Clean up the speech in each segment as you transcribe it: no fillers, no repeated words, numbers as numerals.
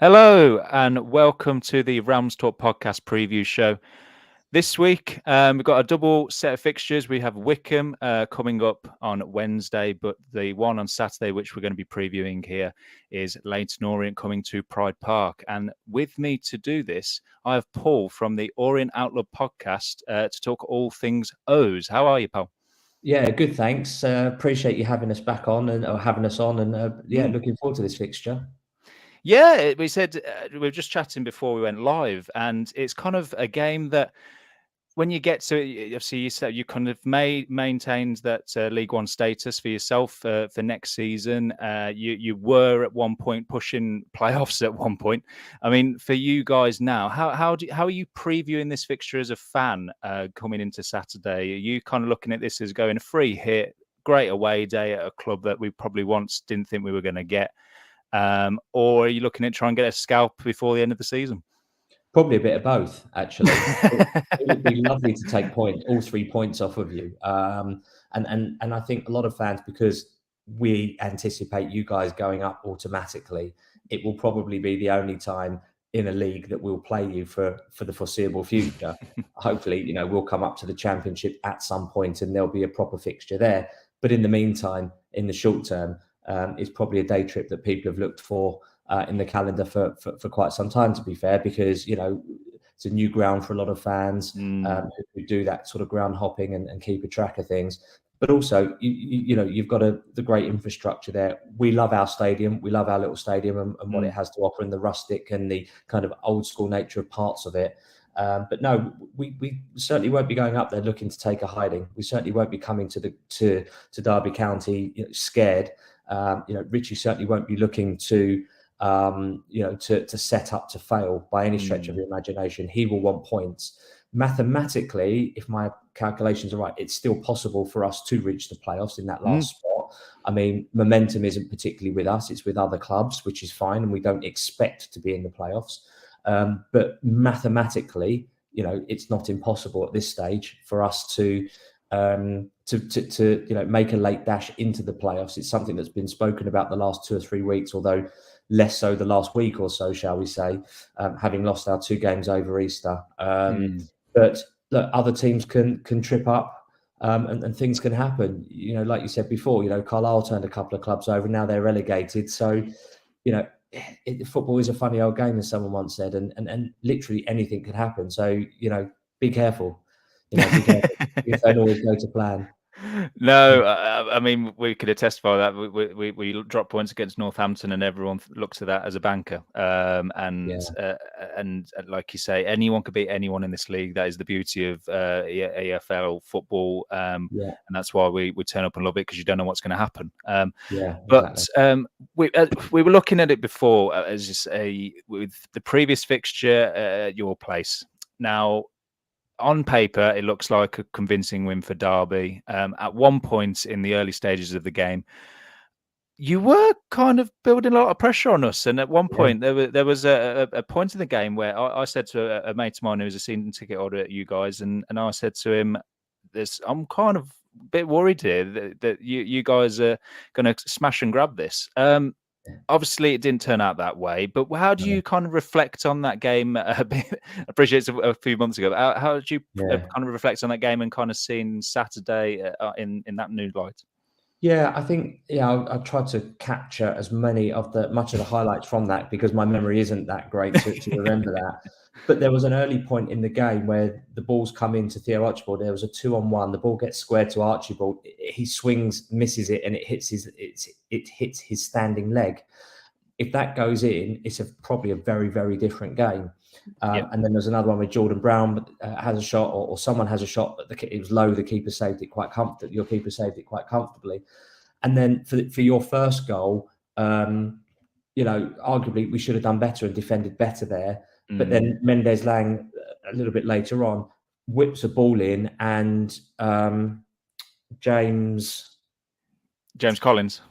Hello and welcome to the RamsTalkPodcast preview show. This week, we've got a double set of fixtures. We have Wycombe coming up on Wednesday, but the one on Saturday, which we're going to be previewing here, is Leyton Orient coming to Pride Park. And with me to do this, I have Paul from the Orient Outlook Podcast to talk all things O's. How are you, Paul? Yeah, good. Thanks. Appreciate you having us back on or having us on, and looking forward to this fixture. Yeah, we said we were just chatting before we went live, and it's kind of a game that when you get to it, obviously you said you kind of maintained that League One status for yourself for next season. You were at one point pushing playoffs at one point. I mean, for you guys now, how are you previewing this fixture as a fan coming into Saturday? Are you kind of looking at this as going a free hit, great away day at a club that we probably once didn't think we were going to get? Or are you looking at trying to get a scalp before the end of the season? Probably a bit of both, actually. It would be lovely to take all 3 points off of you. And I think a lot of fans, because we anticipate you guys going up automatically, it will probably be the only time in a league that we'll play you for the foreseeable future. Hopefully, we'll come up to the Championship at some point and there'll be a proper fixture there. But in the meantime, in the short term, it's probably a day trip that people have looked for in the calendar for quite some time, to be fair, because it's a new ground for a lot of fans who do that sort of ground hopping and keep a track of things. But also, you've got the great infrastructure there. We love our stadium. We love our little stadium and what it has to offer, and the rustic and the kind of old school nature of parts of it. But no, we certainly won't be going up there looking to take a hiding. We certainly won't be coming to Derby County scared. Richie certainly won't be looking to set up to fail by any stretch of the imagination. He will want points. Mathematically, if my calculations are right, it's still possible for us to reach the playoffs in that last spot. I mean, momentum isn't particularly with us. It's with other clubs, which is fine. And we don't expect to be in the playoffs. But mathematically, it's not impossible at this stage for us to make a late dash into the playoffs. It's something that's been spoken about the last 2 or 3 weeks, although less so the last week or so, shall we say, having lost our 2 games over Easter. But look, other teams can trip up and things can happen. Like you said before, Carlisle turned a couple of clubs over, now they're relegated. So, football is a funny old game, as someone once said, and literally anything could happen. So, be careful. Be careful. Things don't always go to plan. No, I mean, we could attest for that. We dropped points against Northampton, and everyone looks at that as a banker. And like you say, anyone could beat anyone in this league. That is the beauty of AFL football, and that's why we turn up and love it, because you don't know what's going to happen. But we were looking at it before, as you say, with the previous fixture at your place. Now, on paper, it looks like a convincing win for Derby. At one point in the early stages of the game, you were kind of building a lot of pressure on us. And at one point, there was a point in the game where I said to a mate of mine who was a season ticket holder at you guys, and I said to him, I'm kind of a bit worried here that you guys are going to smash and grab this. Obviously, it didn't turn out that way, but how do you kind of reflect on that game? I appreciate it's a few months ago. How did you kind of reflect on that game and kind of seeing Saturday in that new light? Yeah, I think I tried to capture as much of the highlights from that, because my memory isn't that great to remember that. But there was an early point in the game where the ball's come into Theo Archibald. There was a 2-on-1. The ball gets squared to Archibald. He swings, misses it, and it hits his standing leg. If that goes in, it's probably a very, very different game. And then there's another one with Jordan Brown has a shot, or someone has a shot, but it was low. The keeper saved it quite comfortably. Your keeper saved it quite comfortably. And then for your first goal, arguably we should have done better and defended better there. But then Mendes Lang, a little bit later on, whips a ball in, and James Collins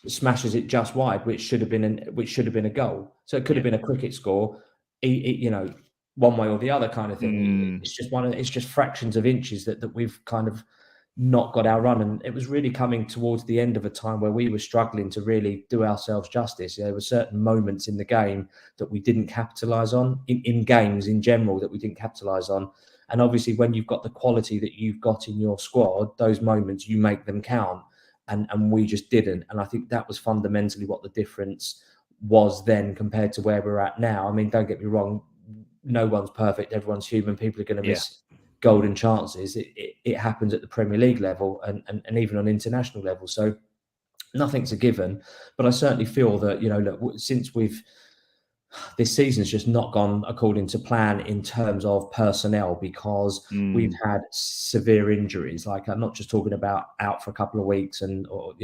smashes it just wide, which should have been a goal. So it could have been a cricket score, one way or the other kind of thing. It's just fractions of inches that we've kind of not got our run. And it was really coming towards the end of a time where we were struggling to really do ourselves justice. There were certain moments in the game that we didn't capitalise on, in games in general, that we didn't capitalise on. And obviously, when you've got the quality that you've got in your squad, those moments, you make them count. And we just didn't. And I think that was fundamentally what the difference was then compared to where we're at now. I mean, don't get me wrong, no one's perfect. Everyone's human. People are going to miss golden chances. It happens at the Premier League level and even on international level. So nothing's a given. But I certainly feel that, look, since this season's just not gone according to plan in terms of personnel, because we've had severe injuries. Like, I'm not just talking about out for a couple of weeks or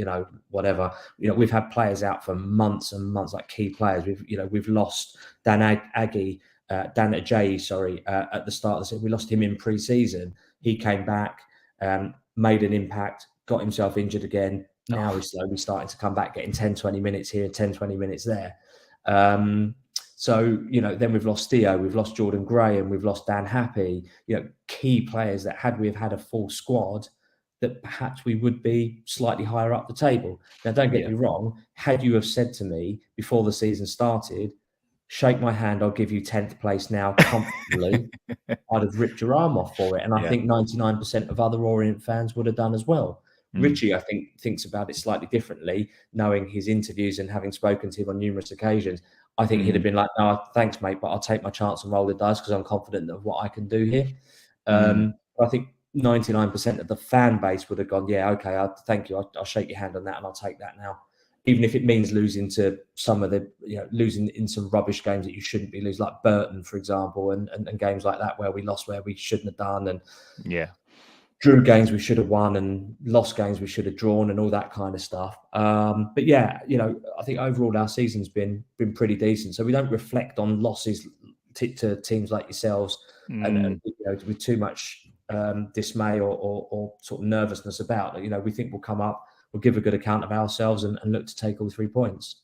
whatever. We've had players out for months and months, like key players. We've lost Dan Ajayi, at the start of the season. We lost him in pre-season. He came back, made an impact, got himself injured again. Now he's slowly starting to come back, getting 10, 20 minutes here, 10, 20 minutes there. So, then we've lost Theo, we've lost Jordan Gray, and we've lost Dan Happy, key players that had we have had a full squad, that perhaps we would be slightly higher up the table. Now, don't get me wrong, had you have said to me before the season started, shake my hand, I'll give you 10th place now comfortably, I'd have ripped your arm off for it. And I think 99% of other Orient fans would have done as well. Richie, I think, thinks about it slightly differently, knowing his interviews and having spoken to him on numerous occasions. I think he'd have been like, no, thanks, mate, but I'll take my chance and roll the dice because I'm confident of what I can do here. I think 99% of the fan base would have gone, yeah, okay, thank you. I'll shake your hand on that and I'll take that now. Even if it means losing to some of the, losing in some rubbish games that you shouldn't be losing, like Burton, for example, and games like that where we lost where we shouldn't have done. And drew games we should have won and lost games we should have drawn and all that kind of stuff. But yeah, I think overall our season's been pretty decent. So we don't reflect on losses to teams like yourselves and with too much dismay or sort of nervousness about it. We think we'll come up, we'll give a good account of ourselves and look to take all 3 points.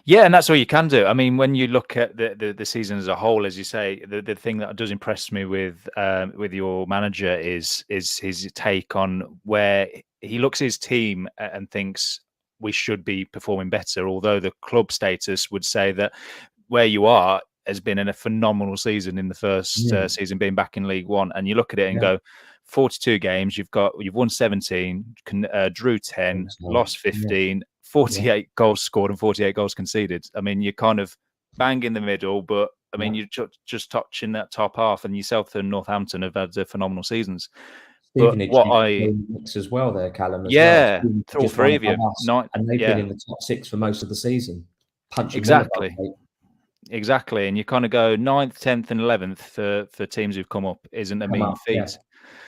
Yeah, and that's all you can do. I mean, when you look at the season as a whole, as you say, the thing that does impress me with your manager is his take on where he looks at his team and thinks we should be performing better. Although the club status would say that where you are has been in a phenomenal season in the first season being back in League One, and you look at it and go, 42 games, you've won 17, drew 10, lost 15. 48 goals scored and 48 goals conceded. I mean, you're kind of bang in the middle, but I mean, you're just touching that top half, and yourself and Northampton have had phenomenal seasons. Stevenage as well there, Callum. All 3 of you. And they've been in the top 6 for most of the season. Exactly. And you kind of go 9th, 10th and 11th for teams who've come up isn't a mean feat. Yeah.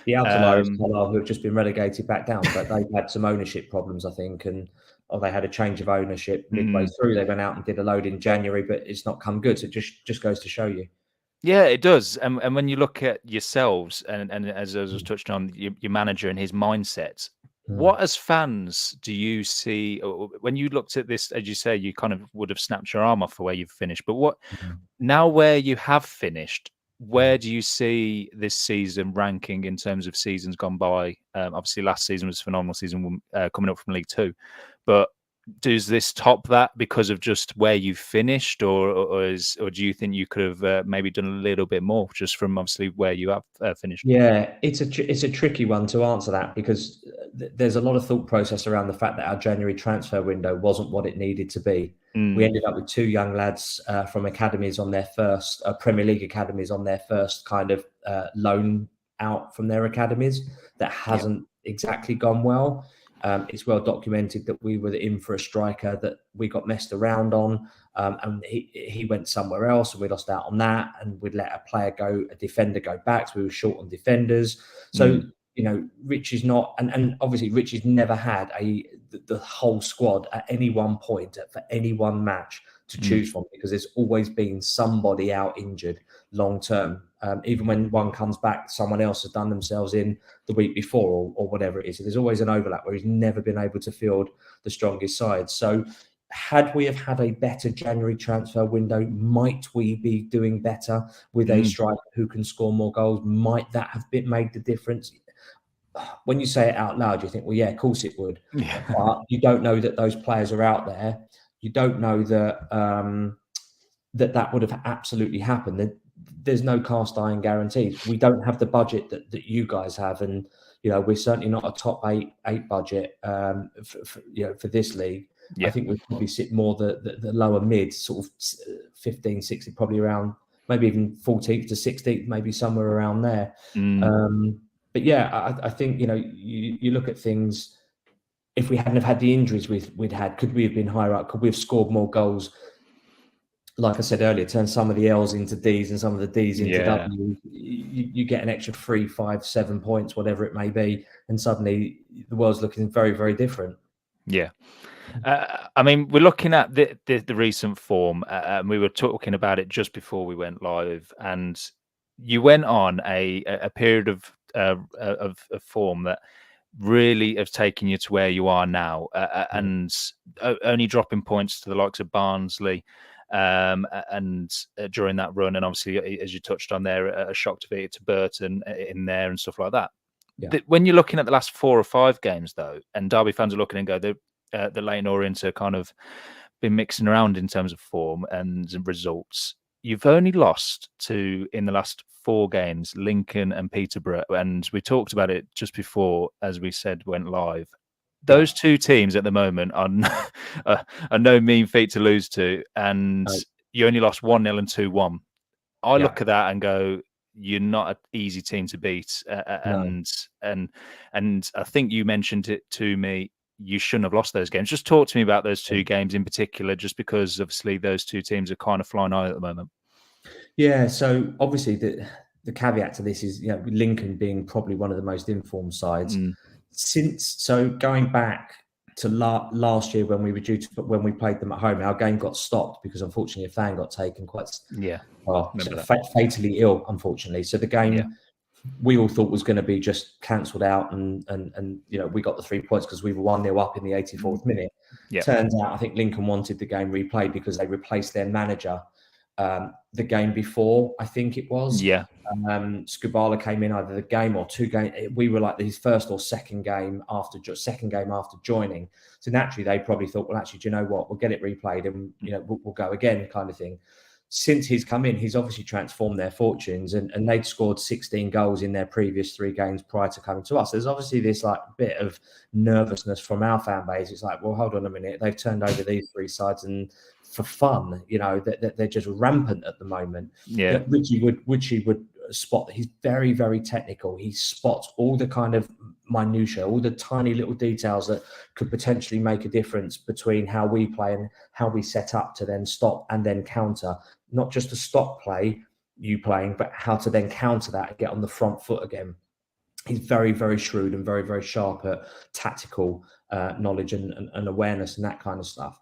The outliers who have just been relegated back down, but they've had some ownership problems, I think, and they had a change of ownership midway through. They went out and did a load in January, but it's not come good. So it just goes to show you. Yeah, it does. And when you look at yourselves and as I was touching on your manager and his mindset, what as fans do you see when you looked at this? As you say, you kind of would have snapped your arm off for where you've finished. But what now where you have finished, where do you see this season ranking in terms of seasons gone by? Obviously, last season was a phenomenal season coming up from League Two. But does this top that because of just where you finished, or do you think you could have maybe done a little bit more just from obviously where you have finished? Yeah, it's a tricky one to answer that because there's a lot of thought process around the fact that our January transfer window wasn't what it needed to be. We ended up with 2 young lads from academies on their first Premier League academies on their first kind of loan out from their academies. That hasn't exactly gone well. It's well documented that we were in for a striker that we got messed around on, and he went somewhere else, and we lost out on that, and we'd let a defender go back, so we were short on defenders. So Rich is not, and obviously Rich has never had the whole squad at any one point for any one match to choose from, because there's always been somebody out injured long term. Even when one comes back, someone else has done themselves in the week before or whatever it is. So there's always an overlap where he's never been able to field the strongest side. So had we have had a better January transfer window, might we be doing better with a striker who can score more goals? Might that have made the difference? when you say it out loud, you think, well, yeah, of course it would. Yeah. But you don't know that those players are out there. You don't know that that would have absolutely happened. There's no cast iron guarantees. We don't have the budget that you guys have, and we're certainly not a top eight budget for this league. Yeah. I think we probably sit more the lower mid, sort of 15, 16, probably around maybe even 14th to 16th, maybe somewhere around there. But yeah, I think you look at things. If we hadn't have had the injuries we'd had, could we have been higher up? Could we have scored more goals? Like I said earlier, turn some of the L's into D's and some of the D's into W's. You get an extra 3, 5, 7 points, whatever it may be, and suddenly the world's looking very, very different. Yeah. I mean, we're looking at the recent form, and we were talking about it just before we went live, and you went on a period of form that really have taken you to where you are now, and only dropping points to the likes of Barnsley, and during that run, and obviously, as you touched on there, a shock defeat to Burton in there and stuff like that. Yeah. When you're looking at the last 4 or 5 games, though, and Derby fans are looking and go, the Leyton Orient are kind of been mixing around in terms of form and results. You've only lost to, in the last 4 games, Lincoln and Peterborough, and we talked about it just before, as we said, went live. Those 2 teams at the moment are no mean feat to lose to, and you only lost 1-0 and 2-1. I look at that and go, you're not an easy team to beat, and I think you mentioned it to me. You shouldn't have lost those games. Just talk to me about those 2 games in particular, just because obviously those 2 teams are kind of flying high at the moment. Yeah, so obviously the caveat to this is Lincoln being probably one of the most informed sides. So going back to last year when we played them at home, our game got stopped because unfortunately a fan got taken fatally ill, unfortunately. So the game we all thought was going to be just cancelled out, and we got the 3 points because we were 1-0 up in the 84th minute. Turns out I think Lincoln wanted the game replayed because they replaced their manager the game before, I think it was. Skubala came in either the game or 2 games. We were like his first or second game after joining. So naturally, they probably thought, well, actually, do you know what? We'll get it replayed and we'll go again, kind of thing. Since he's come in, he's obviously transformed their fortunes, and they'd scored 16 goals in their previous 3 games prior to coming to us. There's obviously this like bit of nervousness from our fan base. It's like, well, hold on a minute, they've turned over these 3 sides, and for fun, that they're just rampant at the moment. Richie would spot that. He's very, very technical. He spots all the kind of minutiae, all the tiny little details that could potentially make a difference between how we play and how we set up to then stop and then counter. Not just to stop you playing, but how to then counter that and get on the front foot again. He's very, very shrewd and very, very sharp at tactical knowledge and awareness and that kind of stuff.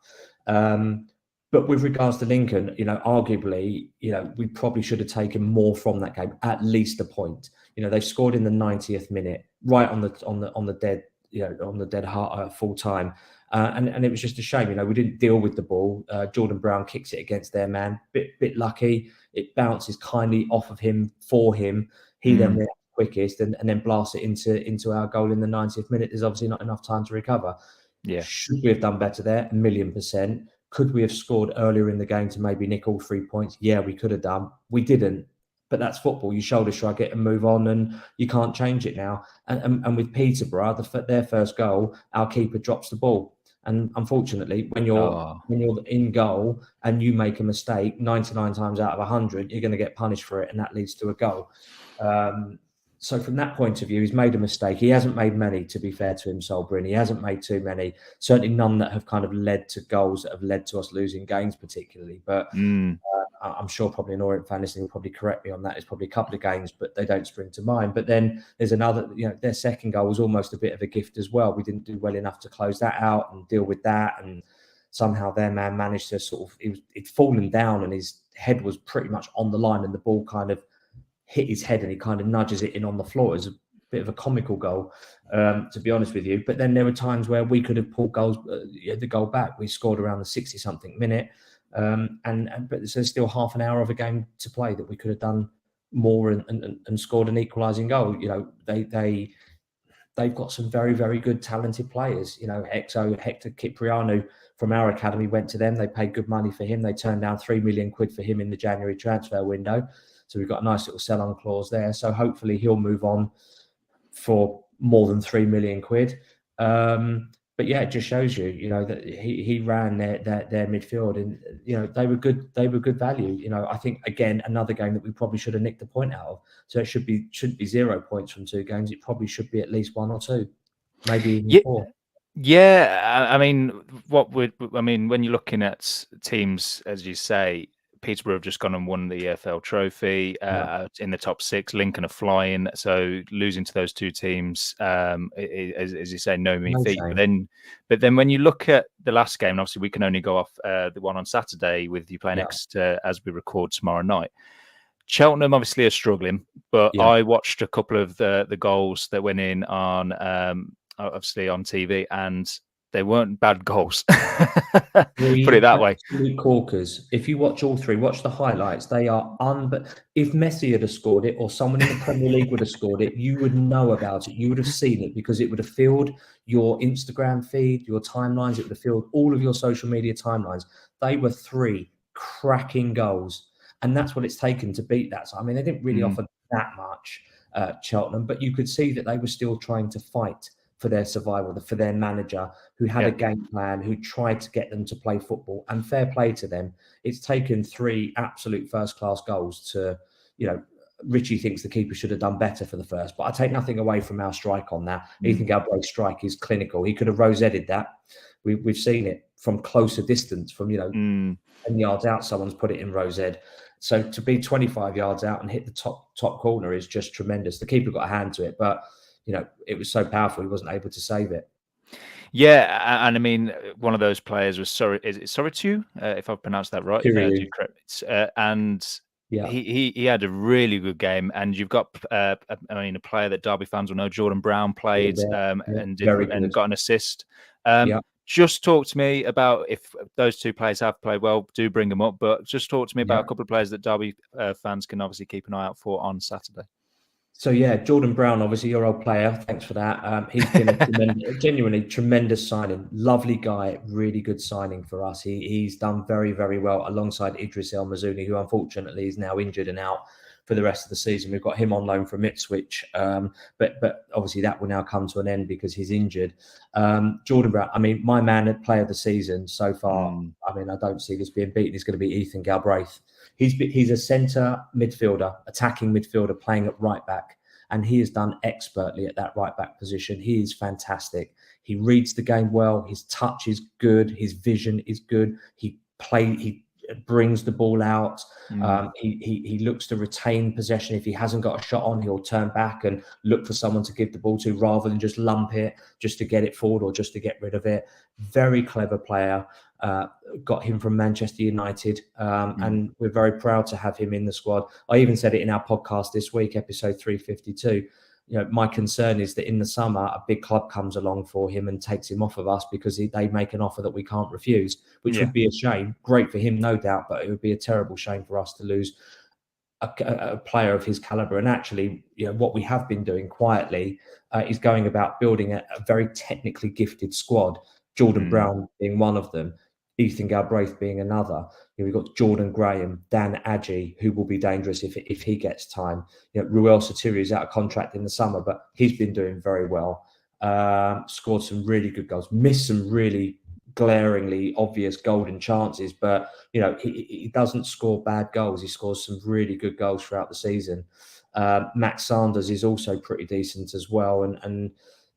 But with regards to Lincoln, arguably, we probably should have taken more from that game, at least a point. They scored in the 90th minute, right on the dead heart full time, and it was just a shame. We didn't deal with the ball. Jordan Brown kicks it against their man, bit lucky. It bounces kindly off of him for him. He then reacts quickest and then blasts it into our goal in the 90th minute. There's obviously not enough time to recover. Should we have done better there? 1,000,000%. Could we have scored earlier in the game to maybe nick all 3 points? Yeah, we could have done. We didn't. But that's football. You shoulder shrug it and move on, and you can't change it now. And with Peterborough, their first goal, our keeper drops the ball. And unfortunately, when you're in goal and you make a mistake, 99 times out of 100, you're going to get punished for it, and that leads to a goal. So from that point of view, he's made a mistake. He hasn't made many, to be fair to him, Solbryn. He hasn't made too many. Certainly none that have kind of led to goals that have led to us losing games particularly. But I'm sure probably an Orient fan listening will probably correct me on that. It's probably a couple of games, but they don't spring to mind. But then there's another, their second goal was almost a bit of a gift as well. We didn't do well enough to close that out and deal with that. And somehow their man managed to it'd fallen down and his head was pretty much on the line and the ball kind of hit his head and he kind of nudges it in on the floor. It was a bit of a comical goal, to be honest with you. But then there were times where we could have pulled the goal back. We scored around the 60-something minute. But there's still half an hour of a game to play that we could have done more and scored an equalising goal. They they've got some very, very good talented players. You know, Hector Cipriano from our academy went to them. They paid good money for him. They turned down £3 million for him in the January transfer window. So we've got a nice little sell-on clause there. So hopefully he'll move on for more than £3 million. But yeah, it just shows you, you know, that he ran their midfield, and you know they were good value. You know, I think again another game that we probably should have nicked a point out of. So it shouldn't be 0 points from 2 games. It probably should be at least 1 or 2, maybe even 4. Yeah, I mean, when you're looking at teams, as you say, Peterborough have just gone and won the EFL trophy in the top 6. Lincoln are flying, so losing to those 2 teams, as you say, no mean feat. But then when you look at the last game, obviously we can only go off the one on Saturday with you playing Exeter as we record tomorrow night. Cheltenham obviously are struggling, but I watched a couple of the goals that went in on obviously on TV, and they weren't bad goals. Put it that way. Corkers. If you watch all 3, watch the highlights. They are but if Messi had scored it, or someone in the Premier League would have scored it, you would know about it. You would have seen it, because it would have filled your Instagram feed, your timelines. It would have filled all of your social media timelines. They were 3 cracking goals, and that's what it's taken to beat that. So I mean, they didn't really offer that much, Cheltenham, but you could see that they were still trying to fight for their survival, for their manager, who had a game plan, who tried to get them to play football, and fair play to them. It's taken 3 absolute first-class goals to, you know, Richie thinks the keeper should have done better for the first, but I take nothing away from our strike on that. Ethan Galbraith's strike is clinical. He could have rose-headed that. We've seen it from closer distance, from, you know, 10 yards out, someone's put it in rose-head. So to be 25 yards out and hit the top corner is just tremendous. The keeper got a hand to it, but you know, it was so powerful, he wasn't able to save it. Yeah, and I mean, one of those players was Soritu, if I've pronounced that right. And he had a really good game. And you've got, a player that Derby fans will know, Jordan Brown played and got an assist. Just talk to me about, if those 2 players have played well, do bring them up. But just talk to me about a couple of players that Derby fans can obviously keep an eye out for on Saturday. So yeah, Jordan Brown, obviously your old player. Thanks for that. He's been a genuinely tremendous signing. Lovely guy, really good signing for us. He's done very, very well alongside Idris El Mazouni, who unfortunately is now injured and out for the rest of the season. We've got him on loan from Ipswich, but obviously that will now come to an end because he's injured. Jordan Brown, I mean, my man at player of the season so far. I mean, I don't see this being beaten. It's going to be Ethan Galbraith. He's a centre midfielder, attacking midfielder, playing at right back, and he has done expertly at that right back position. He is fantastic. He reads the game well. His touch is good. His vision is good. He brings the ball out. He looks to retain possession. If he hasn't got a shot on, he'll turn back and look for someone to give the ball to, rather than just lump it just to get it forward or just to get rid of it. Very clever player. Got him from Manchester United, and we're very proud to have him in the squad. I even said it in our podcast this week, episode 352. You know, my concern is that in the summer, a big club comes along for him and takes him off of us because they make an offer that we can't refuse, which would be a shame. Great for him, no doubt, but it would be a terrible shame for us to lose a player of his caliber. And actually, you know, what we have been doing quietly is going about building a very technically gifted squad. Jordan Brown being one of them, Ethan Galbraith being another. You know, we've got Jordan Graham, Dan Adjie, who will be dangerous if he gets time. You know, Ruel Satiri is out of contract in the summer, but he's been doing very well. Scored some really good goals, missed some really glaringly obvious golden chances, but you know, he doesn't score bad goals. He scores some really good goals throughout the season. Max Sanders is also pretty decent as well, and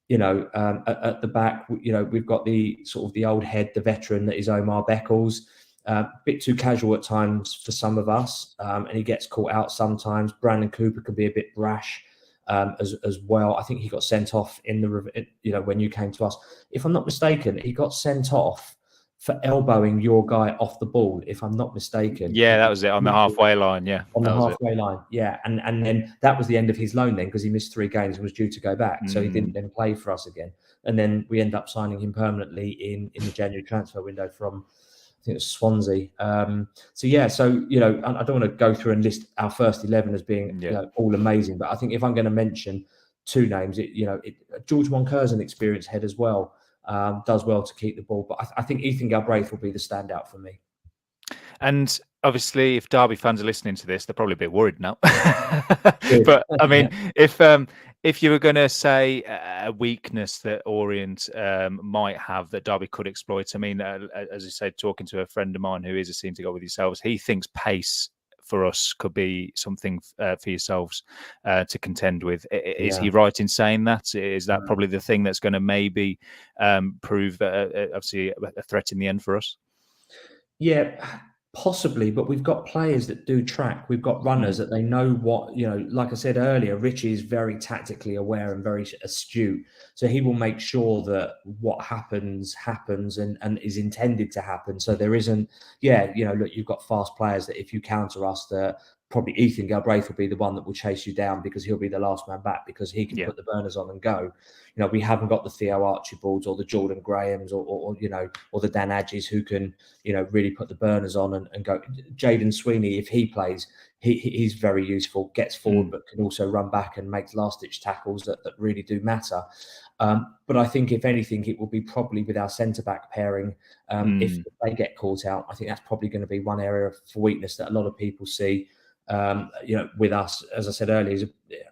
you know, at the back, you know, we've got the sort of the old head, the veteran that is Omar Beckles. A bit too casual at times for some of us, and he gets caught out sometimes. Brandon Cooper can be a bit brash as well. I think he got sent off when you came to us. If I'm not mistaken, he got sent off for elbowing your guy off the ball, if I'm not mistaken. Yeah, that was it, on the halfway line, yeah. On the halfway line, yeah. And then that was the end of his loan then, because he missed 3 games and was due to go back. So he didn't then play for us again. And then we end up signing him permanently in the January transfer window from, I think it was Swansea. So you know, I don't want to go through and list our first 11 as being you know, all amazing, but I think if I'm going to mention two names. George Moncur's an experienced head as well. Does well to keep the ball, but I think Ethan Galbraith will be the standout for me. And obviously, if Derby fans are listening to this, they're probably a bit worried now. But I mean, if you were going to say a weakness that Orient might have that Derby could exploit, I mean, as you said, talking to a friend of mine who is a season to go with yourselves, he thinks pace for us could be something for yourselves to contend with. Is he right in saying that? Is that probably the thing that's going to maybe prove obviously a threat in the end for us? Yeah, possibly, but we've got players that do track. We've got runners that they know what, like I said earlier, Richie is very tactically aware and very astute. So he will make sure that what happens and is intended to happen. So there isn't, look, you've got fast players that if you counter us, that probably Ethan Galbraith will be the one that will chase you down because he'll be the last man back because he can put the burners on and go. We haven't got the Theo Archibalds or the Jordan Grahams or the Dan Adges who can, really put the burners on and go. Jaden Sweeney, if he plays, he's very useful, gets forward, but can also run back and make last-ditch tackles that really do matter. But I think, if anything, it will be probably with our centre-back pairing. If they get caught out, I think that's probably going to be one area for weakness that a lot of people see. With us, as I said earlier,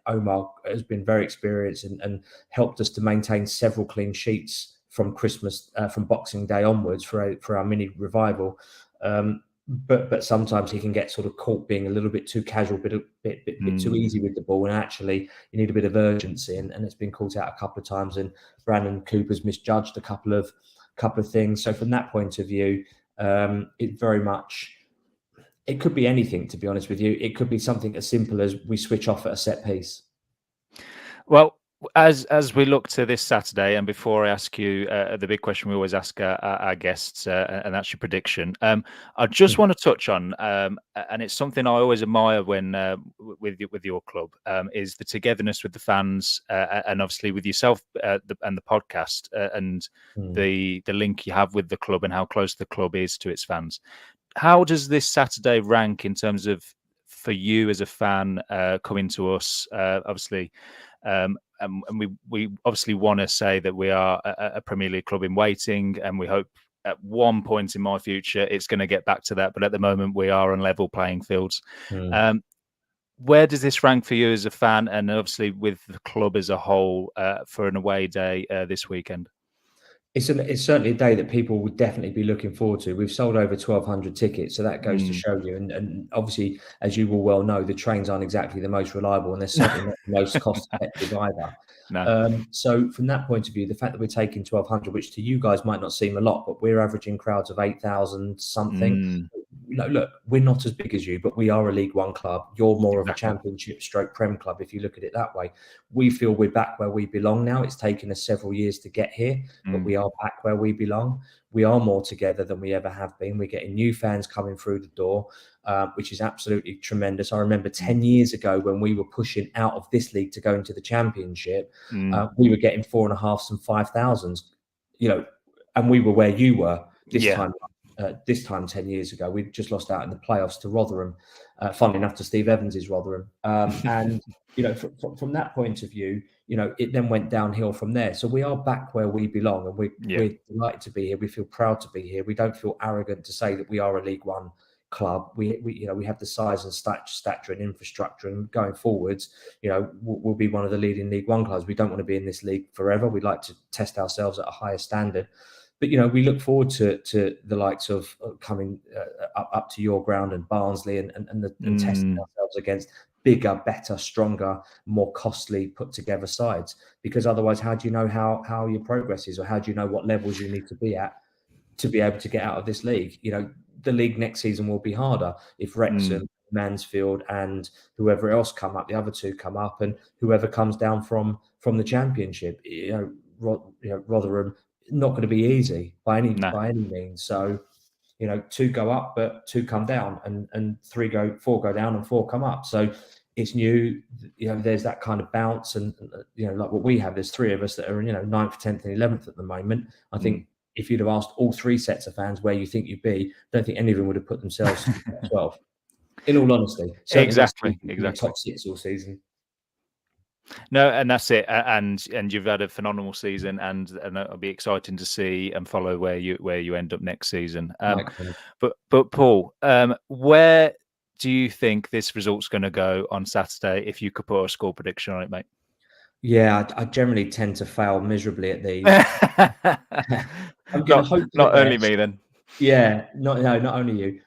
Omar has been very experienced and helped us to maintain several clean sheets from Christmas, from Boxing Day onwards for our mini revival. But sometimes he can get sort of caught being a little bit too casual, bit too easy with the ball, and actually you need a bit of urgency, and it's been caught out a couple of times. And Brandon Cooper's misjudged a couple of things. So from that point of view, it very much. It could be anything, to be honest with you. It could be something as simple as we switch off at a set piece. Well, as we look to this Saturday, and before I ask you the big question we always ask our guests, and that's your prediction, I just want to touch on, and it's something I always admire when with your club, is the togetherness with the fans, and obviously with yourself and the podcast, and the link you have with the club and how close the club is to its fans. How does this Saturday rank in terms of, for you as a fan, coming to us? Obviously, and we obviously want to say that we are a Premier League club in waiting, and we hope at one point in my future it's going to get back to that. But at the moment, we are on level playing fields. Where does this rank for you as a fan, and obviously with the club as a whole, for an away day this weekend? It's certainly a day that people would definitely be looking forward to. We've sold over 1,200 tickets, so that goes to show you. And obviously, as you will well know, the trains aren't exactly the most reliable, and they're certainly not the most cost-effective either. No. So from that point of view, the fact that we're taking 1,200, which to you guys might not seem a lot, but we're averaging crowds of 8,000 something. Look, we're not as big as you, but we are a League One club. You're more of a Championship / Prem club, if you look at it that way. We feel we're back where we belong now. It's taken us several years to get here, but we are back where we belong. We are more together than we ever have been. We're getting new fans coming through the door, which is absolutely tremendous. I remember 10 years ago when we were pushing out of this league to go into the Championship, we were getting 4,500s and 5,000s, and we were where you were this time 10 years ago. We'd just lost out in the playoffs to Rotherham, funnily enough to Steve Evans' Rotherham. And, from that point of view, it then went downhill from there. So we are back where we belong, and we're delighted to be here. We feel proud to be here. We don't feel arrogant to say that we are a League One club. We have the size and stature and infrastructure, and going forwards, we'll be one of the leading League One clubs. We don't want to be in this league forever. We'd like to test ourselves at a higher standard. But, we look forward to the likes of coming up to your ground and Barnsley and testing ourselves against bigger, better, stronger, more costly put together sides. Because otherwise, how do you know how your progress is, or how do you know what levels you need to be at to be able to get out of this league? The league next season will be harder if Wrexham, Mansfield and whoever else come up, the other two come up, and whoever comes down from the Championship, Rotherham, not going to be easy by any means. So, two go up, but two come down, and four go down, and four come up. So it's new. There's that kind of bounce, and like what we have. There's three of us that are 9th, 10th, and 11th at the moment. I think if you'd have asked all three sets of fans where you think you'd be, I don't think any of them would have put themselves 12. In all honesty, exactly. Top 6 all season. No, and that's it. And you've had a phenomenal season, and it'll be exciting to see and follow where you end up next season. But Paul, where do you think this result's going to go on Saturday? If you could put a score prediction on it, mate. Yeah, I generally tend to fail miserably at these. I'm going to hope for not the only best. me then. Yeah, not only you.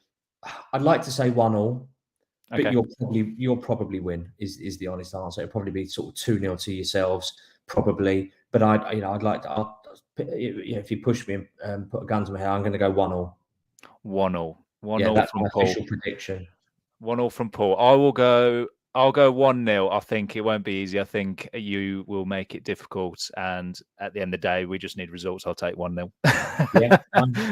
I'd like to say 1-1. But Okay. you'll probably win is the honest answer. It'll probably be sort of 2-0 to yourselves, probably. But I'd like to. If you push me and put a gun to my head, I'm going to go 1-0. 1-0. 1-0 that's from my Paul. official prediction. 1-0 from Paul. I'll go 1-0. I think it won't be easy. I think you will make it difficult. And at the end of the day, we just need results. I'll take 1-0. Yeah,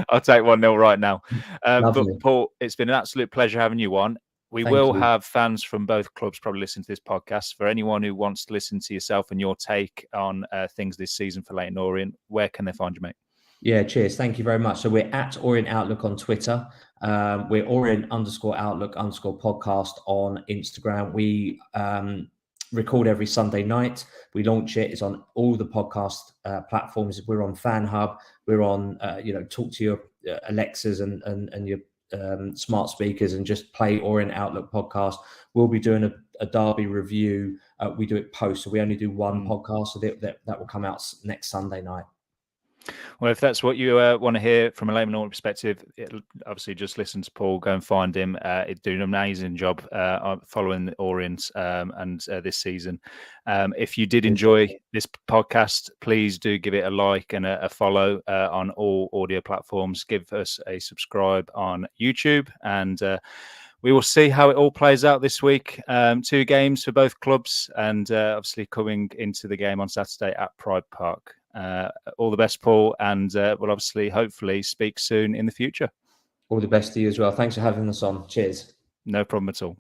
I'll take 1-0 right now. But Lovely. Paul, it's been an absolute pleasure having you on. We will have fans from both clubs probably listen to this podcast. For anyone who wants to listen to yourself and your take on things this season for Leyton Orient, where can they find you, mate? Yeah, cheers. Thank you very much. So we're at Orient Outlook on Twitter. We're Orient_Outlook_podcast on Instagram. We record every Sunday night. We launch it. It's on all the podcast platforms. We're on Fan Hub. We're on, talk to your Alexas and your smart speakers and just play Orient Outlook podcast. We'll be doing a derby review. We do it post, so we only do one podcast, so that will come out next Sunday night. Well, if that's what you want to hear from a Leyton Orient perspective, obviously just listen to Paul, go and find him. He's doing an amazing job following the Orient and this season. If you did enjoy this podcast, please do give it a like and a follow on all audio platforms. Give us a subscribe on YouTube, and we will see how it all plays out this week. 2 games for both clubs, and obviously coming into the game on Saturday at Pride Park. All the best, Paul, and we'll obviously, hopefully, speak soon in the future. All the best to you as well. Thanks for having us on. Cheers. No problem at all.